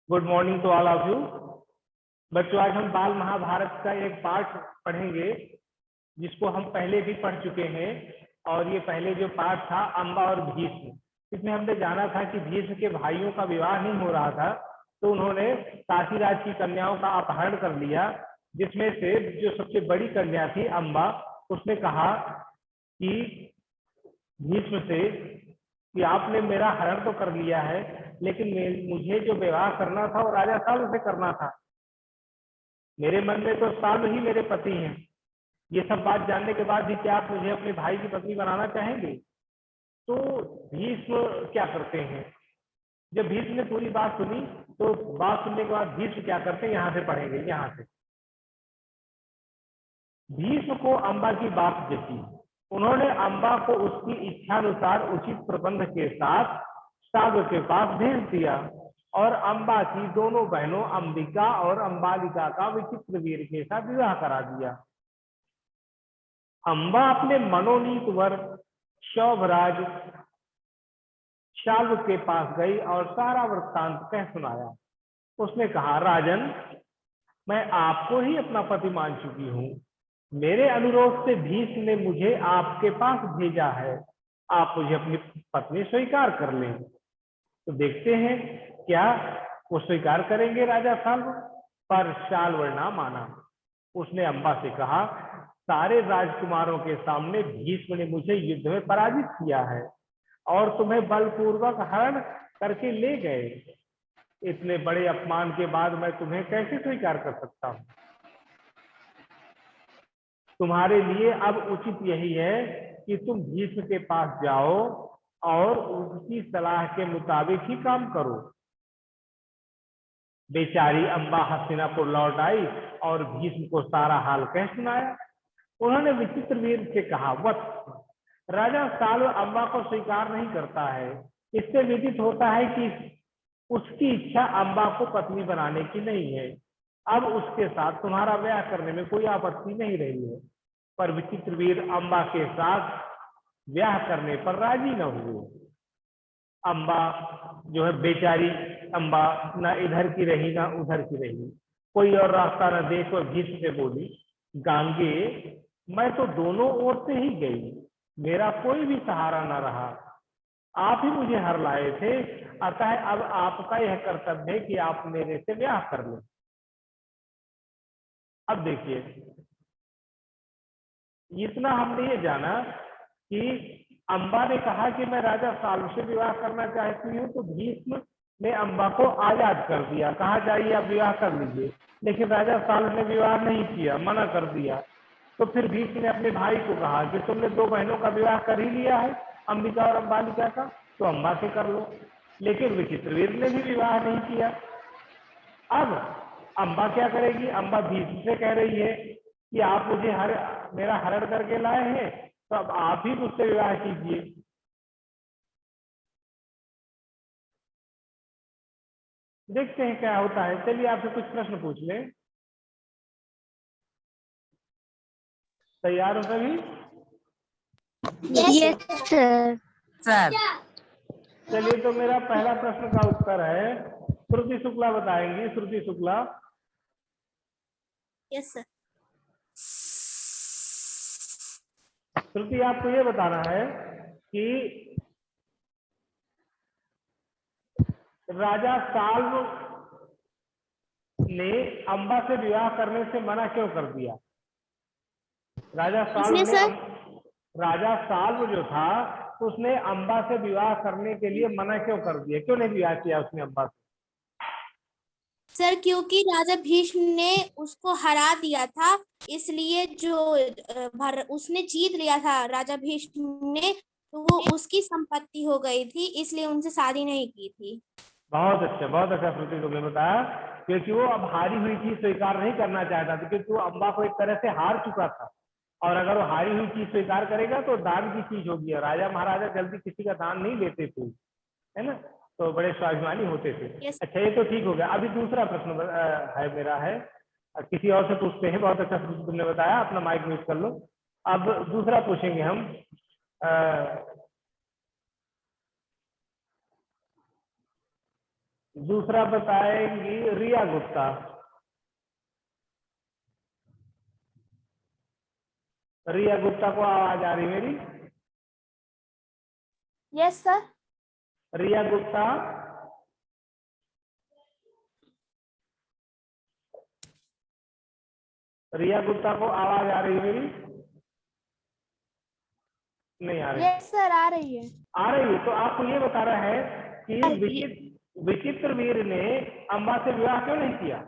Good morning to all of you. बच्चों, आज हम बाल महाभारत का एक पार्ट पढ़ेंगे जिसको हम पहले भी पढ़ चुके हैं। और ये पहले जो पार्ट था अम्बा और भीष्म, इसमें हमने जाना था कि भीष्म के भाइयों का विवाह नहीं हो रहा था, तो उन्होंने काशीराज की कन्याओं का अपहरण कर लिया, जिसमें से जो सबसे बड़ी कन्या थी अम्बा, उसने कहा कि भीष्म से कि आपने मेरा हरण तो कर लिया है, लेकिन मुझे जो विवाह करना था वो राजा साल से करना था। मेरे मन में तो साल ही मेरे पति हैं। ये सब बात जानने के बाद भी क्या आप मुझे अपने भाई की पत्नी बनाना चाहेंगे? तो भीष्म क्या करते हैं, जब भीष्म ने पूरी बात सुनी तो बात सुनने के बाद भीष्म क्या करते हैं यहाँ से पढ़ेंगे। यहाँ से भीष्म को अम्बा की बात जची। उन्होंने अम्बा को उसकी इच्छानुसार उचित प्रबंध के साथ सागर के पास भेज दिया और अम्बा की दोनों बहनों अंबिका और अंबालिका का विचित्र वीर के साथ विवाह करा दिया। अम्बा अपने मनोनीत वर शौभराज शाल्व के पास गई और सारा वृत्तांत कह सुनाया। उसने कहा, राजन, मैं आपको ही अपना पति मान चुकी हूँ। मेरे अनुरोध से भीष्म ने मुझे आपके पास भेजा है। आप मुझे अपनी पत्नी स्वीकार कर लें। तो देखते हैं क्या वो स्वीकार करेंगे राजा साल्व। पर शाल्व ना माना। उसने अम्बा से कहा, सारे राजकुमारों के सामने भीष्म ने मुझे युद्ध में पराजित किया है और तुम्हें बलपूर्वक हरण करके ले गए। इतने बड़े अपमान के बाद मैं तुम्हें कैसे स्वीकार कर सकता हूँ? तुम्हारे लिए अब उचित यही है कि तुम भीष्म के पास जाओ और उसकी सलाह के मुताबिक ही काम करो। बेचारी अम्बा हस्तिनापुर लौट आई और भीष्म को सारा हाल कह सुनाया। उन्होंने विचित्र वीर से कहा, वत्स, राजा साल्व अम्बा को स्वीकार नहीं करता है। इससे विदित होता है कि उसकी इच्छा अम्बा को पत्नी बनाने की नहीं है। अब उसके साथ तुम्हारा ब्याह करने में कोई आपत्ति नहीं रही है। पर विचित्र वीर अम्बा के साथ ब्याह करने पर राजी न हुए। अम्बा जो है, बेचारी अम्बा, ना इधर की रही ना उधर की रही, कोई और रास्ता न देख और भीष्म से बोली, गांगे, मैं तो दोनों ओर से ही गई, मेरा कोई भी सहारा न रहा। आप ही मुझे हर लाए थे, अतः अब आपका यह कर्तव्य है कि आप मेरे से ब्याह कर लें। अब देखिए, इतना हमने ये जाना कि अम्बा ने कहा कि मैं राजा साल्व से विवाह करना चाहती हूँ, तो भीष्म ने अम्बा को आजाद कर दिया, कहा जाइए आप विवाह कर लीजिए। लेकिन राजा साल्व ने विवाह नहीं किया, मना कर दिया। तो फिर भीष्म ने अपने भाई को कहा कि तुमने दो बहनों का विवाह कर ही लिया है, अंबिका और अंबालिका का, तो अम्बा से कर लो। लेकिन विचित्रवीर ने भी विवाह नहीं किया। अब अम्बा क्या करेगी? अम्बा भीष्म से कह रही है कि आप मुझे मेरा हरण करके लाए हैं, तो अब आप ही मुझसे विवाह कीजिए। देखते हैं क्या होता है। चलिए आपसे कुछ प्रश्न पूछ लें। तैयार हो सभी? Yes sir. चलिए, तो मेरा पहला प्रश्न का उत्तर है, श्रुति शुक्ला बताएंगी। श्रुति शुक्ला। Yes sir. श्रुति, आपको ये बताना है कि राजा साल्व ने अम्बा से विवाह करने से मना क्यों कर दिया? राजा साल्व जो था, उसने अम्बा से विवाह करने के लिए मना क्यों कर दिया? क्यों नहीं विवाह किया उसने अम्बा से? सर, क्योंकि राजा भीष्म ने उसको हरा दिया था, इसलिए जो उसने जीत लिया था राजा भीष्म ने, तो वो उसकी संपत्ति हो गई थी, इसलिए उनसे शादी नहीं की थी। बहुत अच्छा श्रुति, तुमने बताया। क्योंकि वो अब हारी हुई चीज स्वीकार नहीं करना चाहता था, क्योंकि वो अम्बा को एक तरह से हार चुका था। और अगर वो हारी हुई चीज स्वीकार करेगा तो दान की चीज होगी। राजा महाराजा जल्दी किसी का दान नहीं देते थे, है ना, तो बड़े स्वाभिमानी होते थे। yes. अच्छा, ये तो ठीक हो गया। अभी दूसरा प्रश्न है मेरा, है किसी और से पूछते हैं। बहुत अच्छा तुमने बताया, अपना माइक म्यूट कर लो। अब दूसरा पूछेंगे हम। दूसरा बताएंगी रिया गुप्ता। रिया गुप्ता को आवाज आ रही मेरी? Yes sir. रिया गुप्ता, रिया गुप्ता को आवाज आ रही मेरी? नहीं आ रही? यस सर, आ रही है। आ रही है। तो आपको ये बता रहा है कि विचित्रवीर ने अम्बा से विवाह क्यों नहीं किया?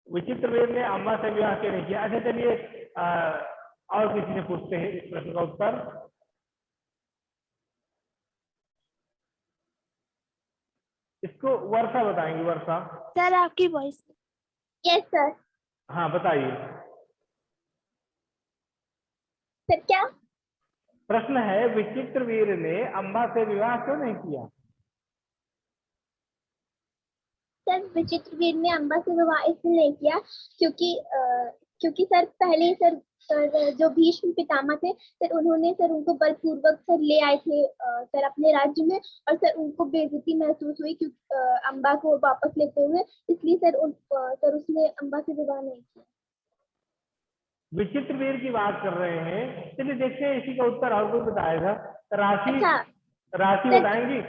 विचित्रवीर ने अम्बा से विवाह क्यों नहीं किया? अच्छा चलिए और किसी से पूछते हैं इस प्रश्न का उत्तर। इसको वर्षा बताएंगी। वर्षा सर आपकी वॉइस। Yes sir. हाँ बताइए। सर क्या? प्रश्न है विचित्रवीर ने अम्बा से विवाह क्यों नहीं किया? सर विचित्रवीर ने अम्बा से विवाह इसलिए नहीं किया क्योंकि सर पहले ही सर जो भीष्म पितामह थे सर, उन्होंने सर उनको बलपूर्वक सर ले आए थे सर अपने राज्य में, और सर उनको बेइज्जती महसूस हुई क्योंकि अम्बा को वापस लेते हुए, इसलिए सर उसने अम्बा से विवाह नहीं किया। विचित्रवीर की बात कर रहे हैं। चलिए देखते हैं इसी का उत्तर और कोई बताएगा। राशि, अच्छा राशि सर, बताएंगी?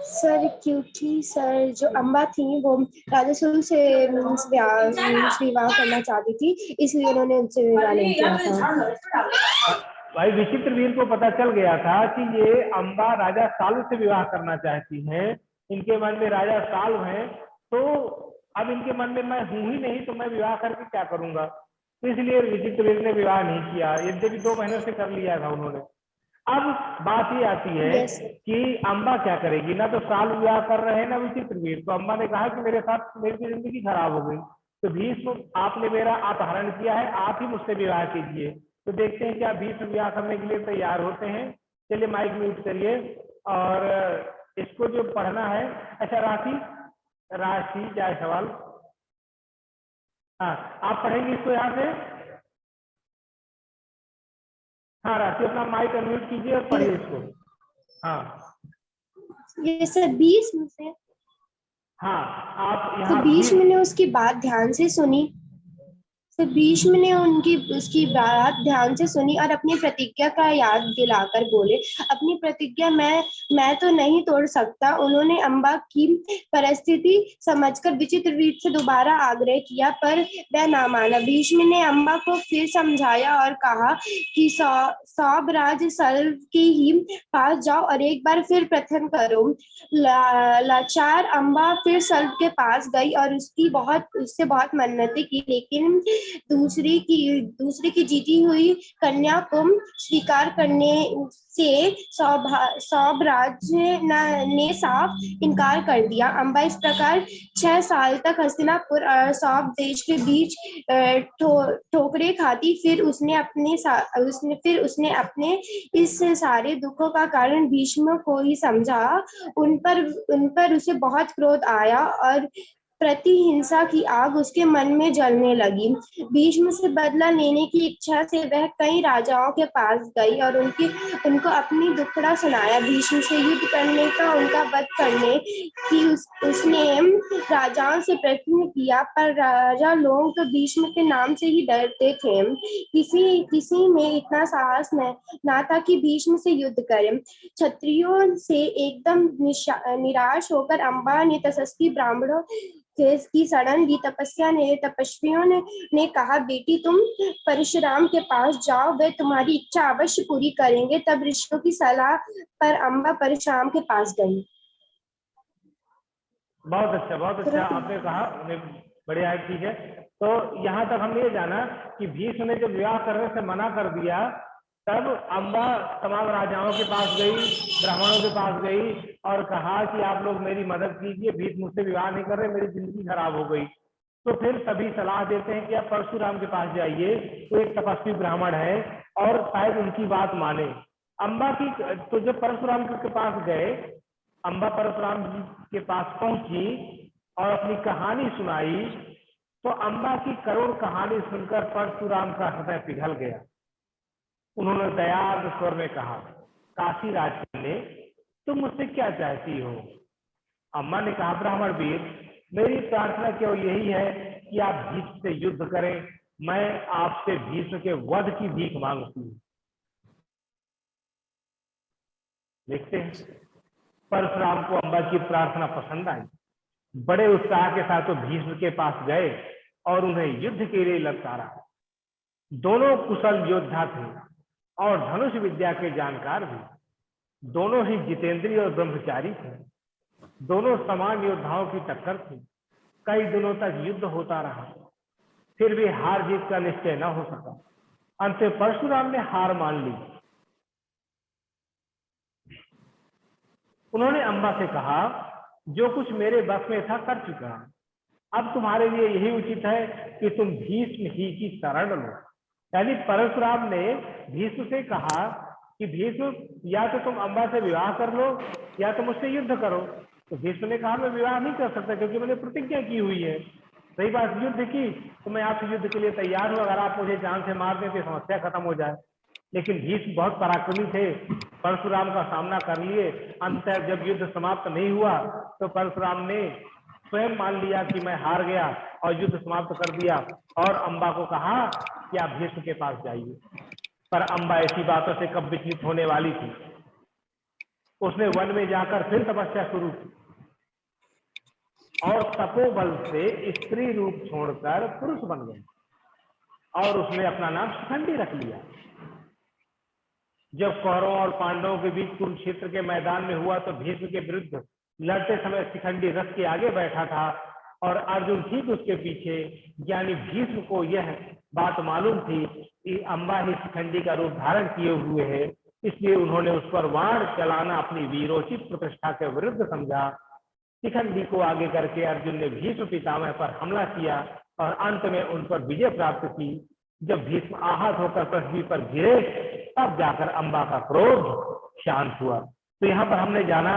सर क्योंकि सर जो अम्बा थी वो राजा शुल्क से विवाह करना चाहती थी, इसलिए उन्होंने उनसे विवाह नहीं किया था। भाई विचित्रवीर को पता चल गया था कि ये अम्बा राजा सालू से विवाह करना चाहती हैं। इनके मन में राजा सालू हैं, तो अब इनके मन में मैं हूं ही नहीं, तो मैं विवाह करके क्या करूंगा? तो इसलिए विचित्रवीर ने विवाह नहीं किया, यद्यपि 2 महीनों से कर लिया था उन्होंने। अब बात ये आती है कि अम्बा क्या करेगी? ना तो साल विवाह कर रहे हैं ना विचित्रवीर। तो अम्बा ने कहा कि मेरे साथ मेरी जिंदगी खराब हो गई, तो भीष्म आपने मेरा अपहरण किया है, आप ही मुझसे विवाह कीजिए। तो देखते हैं क्या भीष्म विवाह करने के लिए तैयार होते हैं। चलिए माइक म्यूट करिए और इसको जो पढ़ना है। अच्छा राशि, राशि क्या है सवाल? हाँ आप पढ़ेंगे इसको यहाँ से। हाँ राशि अपना माइक अनम्यूट कीजिए और पढ़िए इसको। हाँ ये सर 20 में से। हाँ आप तो यहाँ भीष्म ने उसकी बात ध्यान से सुनी। तो भीष्म ने उसकी बात ध्यान से सुनी और अपनी प्रतिज्ञा का याद दिलाकर बोले, अपनी प्रतिज्ञा मैं तो नहीं तोड़ सकता। उन्होंने अम्बा की परिस्थिति समझकर विचित्रवीर से दोबारा आग्रह किया, पर वह ना माना। भीष्म ने अम्बा को फिर समझाया और कहा कि सौभराज सल्व के ही पास जाओ और एक बार फिर प्रथम करो। लाचार अम्बा फिर सल्व के पास गई और उससे बहुत मन्नतें की, लेकिन दूसरे की जीती हुई कन्या को स्वीकार करने से सौभराज ने साफ इनकार कर दिया। अम्बा इस प्रकार 6 साल तक हस्तिनापुर और सौभ देश के बीच ठोकरें खाती। फिर उसने अपने इस सारे दुखों का कारण भीष्म को ही समझा। उन पर उसे बहुत क्रोध आया और प्रतिहिंसा की आग उसके मन में जलने लगी। भीष्म से बदला लेने की इच्छा से वह कई राजाओं के पास गई और उनको अपनी दुखड़ा सुनाया। भीष्म से युद्ध करने का, उनका वध करने की उसने राजाओं से प्रयत्न किया, पर राजा लोग तो भीष्म के नाम से ही डरते थे। किसी में इतना साहस ना था कि भीष्म से युद्ध करे। क्षत्रियों से एकदम निराश होकर अम्बा ने तशस्वी ब्राह्मणों की शरण ली। तपस्वियों ने कहा, बेटी तुम परशुराम के पास जाओ, वे तुम्हारी इच्छा अवश्य पूरी करेंगे। तब ऋषियों की सलाह पर अम्बा परशुराम के पास गई। बहुत अच्छा आपने कहा, बढ़िया है, ठीक है। तो यहाँ तक हमने ये जाना कि भीष्म ने जब विवाह करने से मना कर दिया, तब अम्बा तमाम राजाओं के पास गई, ब्राह्मणों के पास गई और कहा कि आप लोग मेरी मदद कीजिए, भीष्म मुझसे विवाह नहीं कर रहे, मेरी जिंदगी खराब हो गई। तो फिर सभी सलाह देते हैं कि आप परशुराम के पास जाइए, तो एक तपस्वी ब्राह्मण है और शायद उनकी बात माने। अम्बा की तो जब परशुराम के पास गए, अम्बा परशुराम जी के पास पहुंची और अपनी कहानी सुनाई, तो अम्बा की करुण कहानी सुनकर परशुराम का हृदय पिघल गया। उन्होंने दयार्द स्वर में कहा, काशी राजकन्या, तुम मुझसे क्या चाहती हो? अम्मा ने कहा, ब्राह्मण वीर, मेरी प्रार्थना केवल यही है कि आप भीष्म से युद्ध करें। मैं आपसे भीष्म के वध की भीख मांगती हूँ। देखते हैं, परशुराम को अम्बा की प्रार्थना पसंद आई। बड़े उत्साह के साथ वो भीष्म के पास गए और उन्हें युद्ध के लिए ललकारा। दोनों कुशल योद्धा थे और धनुष विद्या के जानकार भी। दोनों ही जितेंद्रिय और ब्रह्मचारी थे। दोनों समान योद्धाओं की टक्कर थी। कई दिनों तक युद्ध होता रहा, फिर भी हार जीत का निश्चय न हो सका। अंत में परशुराम ने हार मान ली। उन्होंने अम्बा से कहा, जो कुछ मेरे बस में था कर चुका, अब तुम्हारे लिए यही उचित है कि तुम भीष्म ही की शरण लो। यानी परशुराम ने भीष्म से कहा कि भीष्म, या तो तुम अम्बा से विवाह कर लो या तो मुझसे युद्ध करो। तो भीष्म ने कहा, मैं विवाह नहीं कर सकता क्योंकि मैंने प्रतिज्ञा की हुई है। रही बात युद्ध की, तो मैं आपसे युद्ध के लिए तैयार हूं, अगर आप मुझे जान से मार दें तो समस्या खत्म हो जाए। लेकिन भीष्म बहुत पराक्रमी थे, परशुराम का सामना कर लिए। अंततः जब युद्ध समाप्त नहीं हुआ तो परशुराम ने स्वयं मान लिया कि मैं हार गया और युद्ध समाप्त कर दिया और अम्बा को कहा कि आप भीष्म के पास जाइए। पर अम्बा ऐसी बातों से कब विचलित होने वाली थी। उसने वन में जाकर फिर तपस्या शुरू की और तपोबल से स्त्री रूप छोड़कर पुरुष बन गई और उसने अपना नाम शिखंडी रख लिया। जब कौरवों और पांडवों के बीच कुरुक्षेत्र के मैदान में हुआ तो भीष्म के विरुद्ध लड़ते समय शिखंडी रथ के आगे बैठा था और अर्जुन ठीक उसके पीछे। यानी भीष्म को यह बात मालूम थी कि अम्बा ही शिखंडी का रूप धारण किए हुए है, इसलिए उन्होंने उस पर वाण चलाना अपनी वीरोचित प्रतिष्ठा के विरुद्ध समझा। शिखंडी को आगे करके अर्जुन ने भीष्म पितामह पर हमला किया और अंत में उन पर विजय प्राप्त की। जब भीष्म आहत होकर पृथ्वी पर गिरे तब जाकर अम्बा का क्रोध शांत हुआ। तो यहाँ पर हमने जाना